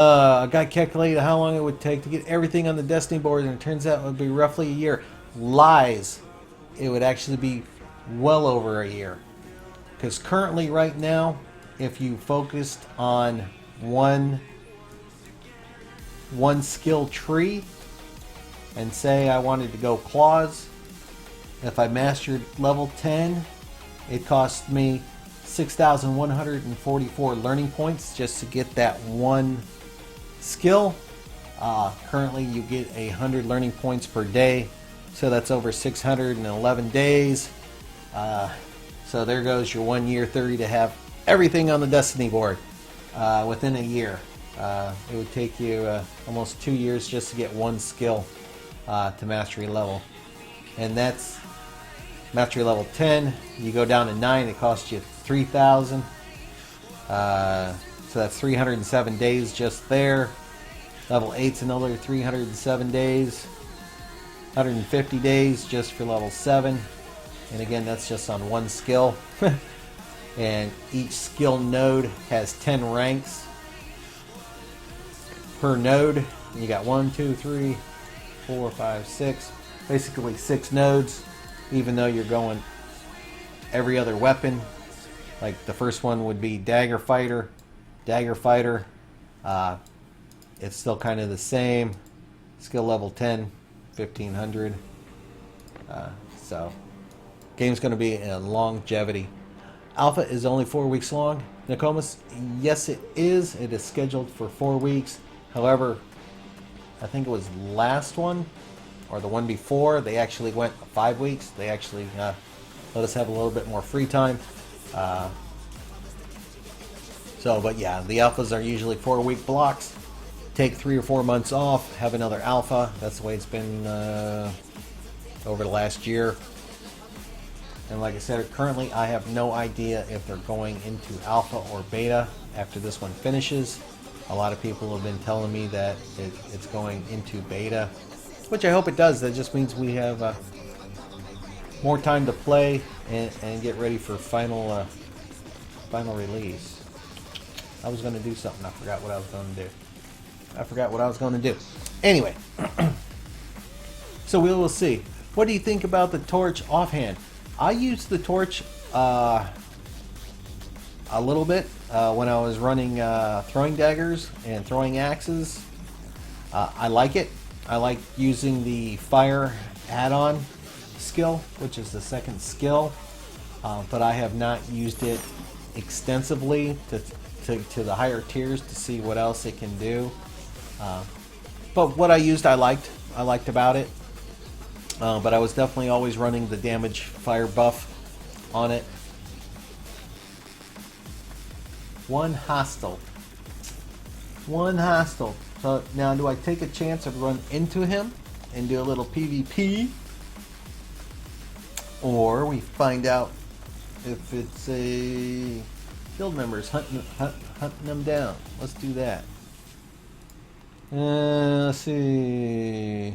A guy calculated how long it would take to get everything on the Destiny board, and it turns out it would be roughly a year. Lies. It would actually be well over a year. Because currently, right now, if you focused on one skill tree, and say I wanted to go claws, if I mastered level 10, it cost me 6,144 learning points just to get that one skill. Currently you get 100 learning points per day, so that's over 611 days. So there goes your 1 year 30 to have everything on the Destiny board within a year. It would take you almost 2 years just to get one skill to mastery level, and that's mastery level 10. You go down to 9, it costs you 3,000. So that's 307 days just there. Level 8's another 307 days. 150 days just for level 7. And again, that's just on one skill. And each skill node has 10 ranks per node. You got 1, 2, 3, 4, 5, 6. Basically 6 nodes, even though you're going every other weapon. Like the first one would be Dagger Fighter. It's still kind of the same. Skill level 10, 1500. So, game's going to be in longevity. Alpha is only 4 weeks long. Nokomis, yes it is. It is scheduled for 4 weeks. However, I think it was last one, or the one before, they actually went 5 weeks. They actually let us have a little bit more free time. But yeah, the alphas are usually 4-week blocks. Take 3 or 4 months off, have another alpha. That's the way it's been over the last year. And like I said, currently I have no idea if they're going into alpha or beta after this one finishes. A lot of people have been telling me that it's going into beta, which I hope it does. That just means we have more time to play and get ready for final release. I was going to do something. I forgot what I was going to do. Anyway, so we will see. What do you think about the torch offhand? I used the torch a little bit when I was running throwing daggers and throwing axes. I like it. I like using the fire add-on skill, which is the second skill, but I have not used it extensively to the higher tiers to see what else it can do. But what I used, I liked about it. But I was definitely always running the damage fire buff on it. One hostile. So now, do I take a chance of run into him and do a little PvP? Or we find out if it's a guild members hunting them down. Let's do that. Let's see.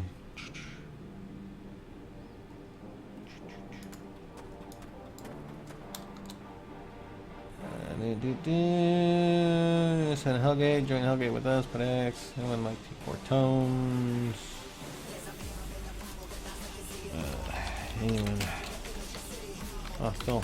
Send Hellgate, join Hellgate with us, put X, anyone like T4 tones. Anyone. Oh, still.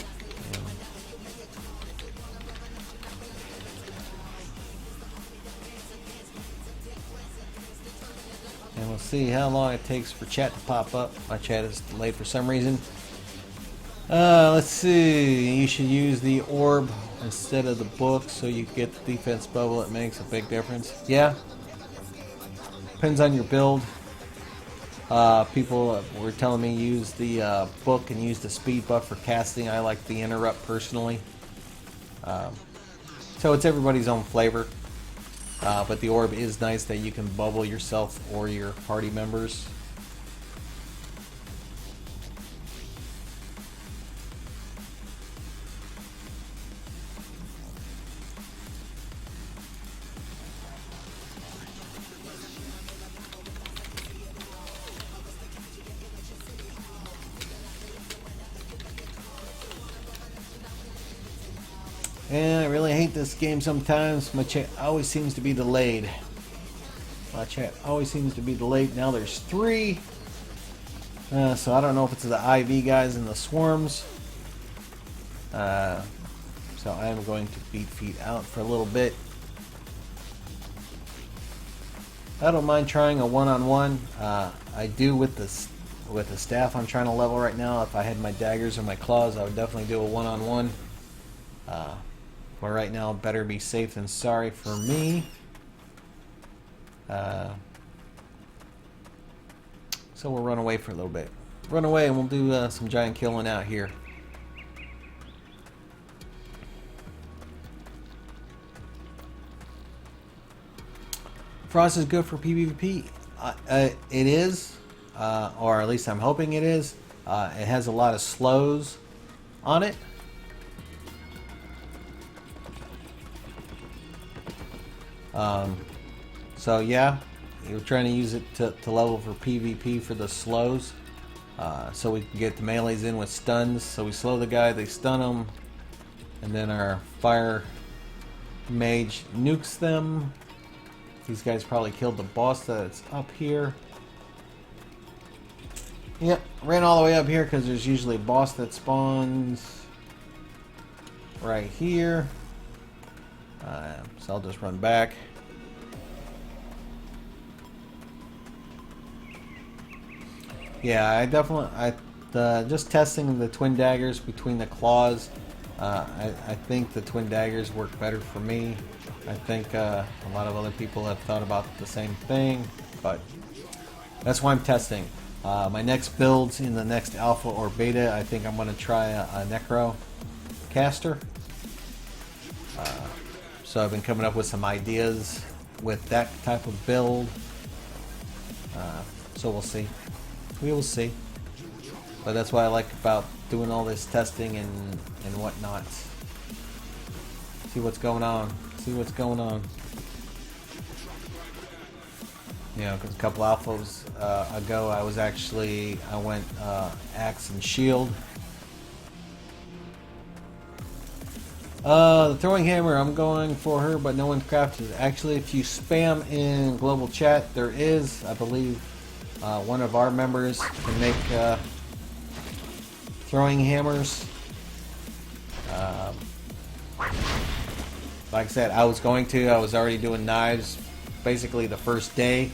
And we'll see how long it takes for chat to pop up. My chat is delayed for some reason. Let's see. You should use the orb instead of the book so you get the defense bubble. It makes a big difference. Yeah. Depends on your build. People were telling me use the book and use the speed buff for casting. I like the interrupt personally. So it's everybody's own flavor. But the orb is nice that you can bubble yourself or your party members. And I really hate this game sometimes. My chat always seems to be delayed. My chat always seems to be delayed. Now there's 3. So I don't know if it's the IV guys and the swarms. So I am going to beat feet out for a little bit. I don't mind trying a one-on-one. I do with the staff I'm trying to level right now. If I had my daggers or my claws, I would definitely do a one-on-one. But right now, better be safe than sorry for me. So we'll run away for a little bit. Run away and we'll do some giant killing out here. Frost is good for PvP. It is, or at least I'm hoping it is. It has a lot of slows on it. So yeah, we're trying to use it to level for PvP for the slows. So we can get the melees in with stuns. So we slow the guy, they stun them, and then our fire mage nukes them. These guys probably killed the boss that's up here. Yep, ran all the way up here because there's usually a boss that spawns right here. So I'll just run back. Yeah, I definitely, just testing the twin daggers between the claws. I think the twin daggers work better for me. I think a lot of other people have thought about the same thing, but that's why I'm testing. My next builds in the next alpha or beta, I think I'm going to try a necro caster. So I've been coming up with some ideas with that type of build. So we'll see. We will see. But that's what I like about doing all this testing and whatnot. See what's going on. See what's going on. You know, because a couple alphas ago, I went axe and shield. The throwing hammer, I'm going for her, but no one's crafted it. Actually, if you spam in global chat, there is, I believe, one of our members can make throwing hammers. Like I said, I was already doing knives basically the first day.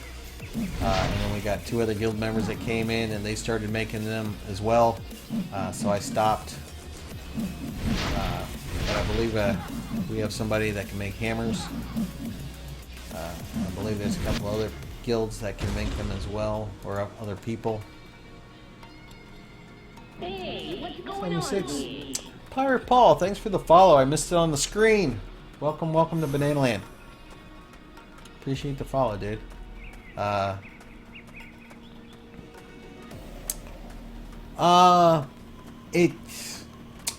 And then we got 2 other guild members that came in and they started making them as well. So I stopped. But I believe we have somebody that can make hammers. I believe there's a couple other guilds that can make them as well, or other people. Hey, what's going 76. on here? Pirate Paul, thanks for the follow. I missed it on the screen. Welcome to Banana Land. Appreciate the follow, dude. I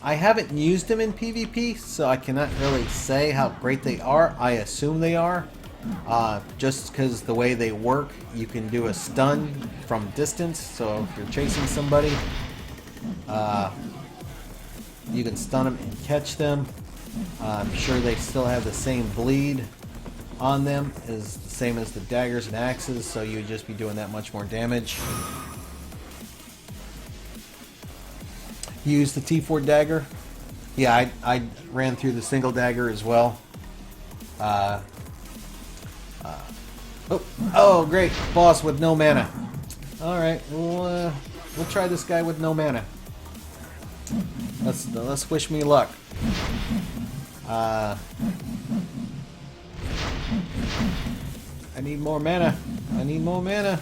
haven't used them in PvP, so I cannot really say how great they are. I assume they are. Just because the way they work, you can do a stun from distance. So if you're chasing somebody, you can stun them and catch them. I'm sure they still have the same bleed on them, is the same as the daggers and axes, so you'd just be doing that much more damage. Use the T4 dagger. Yeah, I ran through the single dagger as well. Oh, great. Boss with no mana. Alright, we'll try this guy with no mana. Let's wish me luck. I need more mana. I need more mana.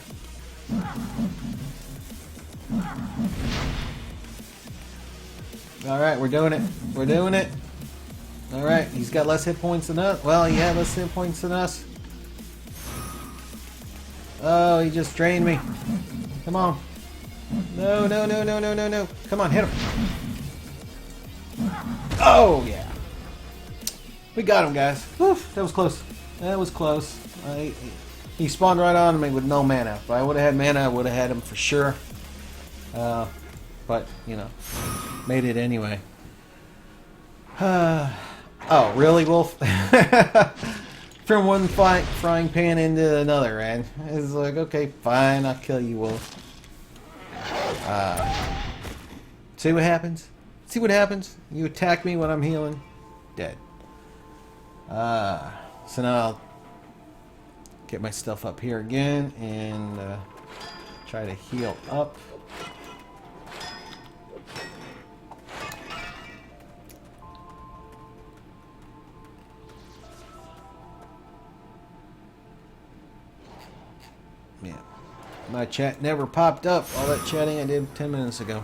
Alright, we're doing it. We're doing it. Alright, he's got less hit points than us. Well, he had less hit points than us. Oh, he just drained me. Come on. No, no, no, no, no, no, no. Come on, hit him. Oh, yeah. We got him, guys. Whew, that was close. That was close. He spawned right on me with no mana. If I would have had mana, I would have had him for sure. But, you know, made it anyway. Oh, really, Wolf? from one frying pan into another, man. It's like, okay, fine, I'll kill you, wolf. See what happens? See what happens? You attack me when I'm healing? Dead. So now I'll get my stuff up here again and try to heal up. Yeah. My chat never popped up. All that chatting I did 10 minutes ago.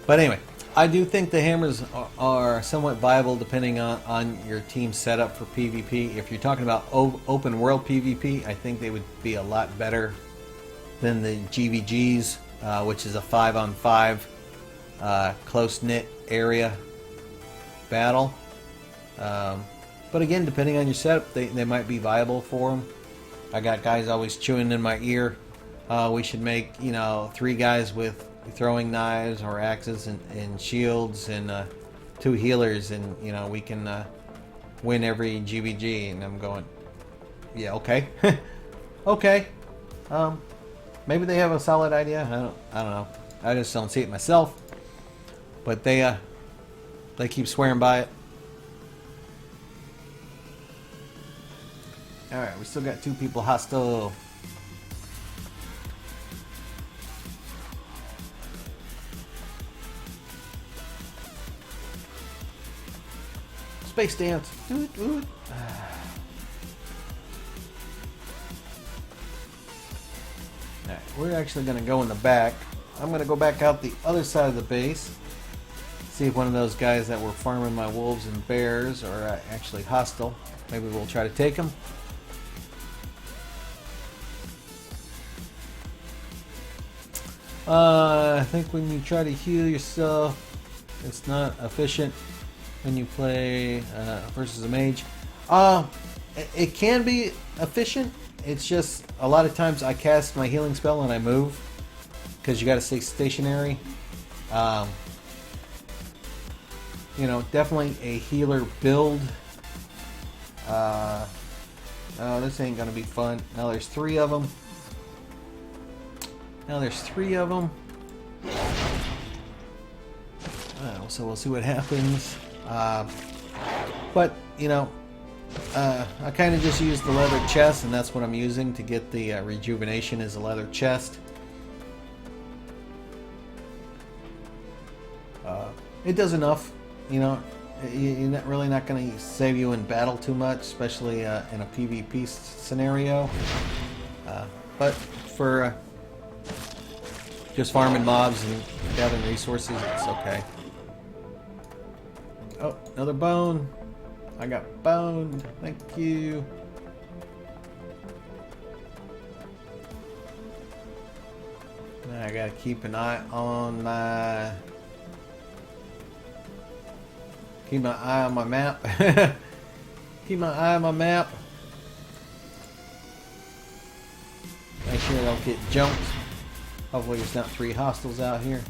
But anyway, I do think the hammers are somewhat viable depending on your team setup for PvP. If you're talking about open world PvP, I think they would be a lot better than the GVGs, which is a 5-on-5 close-knit area battle. But again, depending on your setup, they might be viable for them. I got guys always chewing in my ear. We should make, 3 guys with throwing knives or axes and shields and 2 healers, and we can win every GVG. And I'm going, yeah, okay. Okay. Maybe they have a solid idea. I don't know. I just don't see it myself. But they keep swearing by it. Alright, we still got 2 people hostile. Space dance. Do it, do it. Alright, we're actually going to go in the back. I'm going to go back out the other side of the base. See if one of those guys that were farming my wolves and bears are actually hostile. Maybe we'll try to take them. I think when you try to heal yourself, it's not efficient when you play versus a mage. It can be efficient. It's just a lot of times I cast my healing spell and I move because you got to stay stationary. Definitely a healer build. Oh, this ain't gonna be fun. Now there's 3 of them. So we'll see what happens. But I kind of just use the leather chest, and that's what I'm using to get the rejuvenation is a leather chest. It does enough. You're really not going to save you in battle too much, especially in a PvP scenario. But for just farming mobs and gathering resources, it's okay. Oh, another bone. I got boned. Thank you. Now I gotta keep an eye on my... Keep my eye on my map. Keep my eye on my map. Make sure I don't get jumped. Hopefully there's not 3 hostiles out here.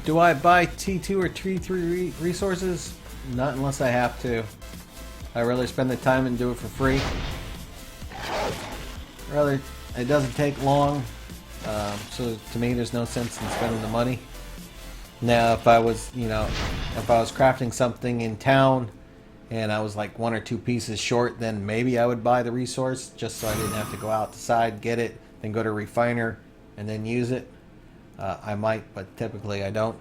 Do I buy T2 or T3 resources? Not unless I have to. I rather spend the time and do it for free. Rather, it doesn't take long. So to me, there's no sense in spending the money. Now, if I was, crafting something in town and I was like 1 or 2 pieces short, then maybe I would buy the resource just so I didn't have to go outside, get it, then go to refiner and then use it. I might, but typically I don't.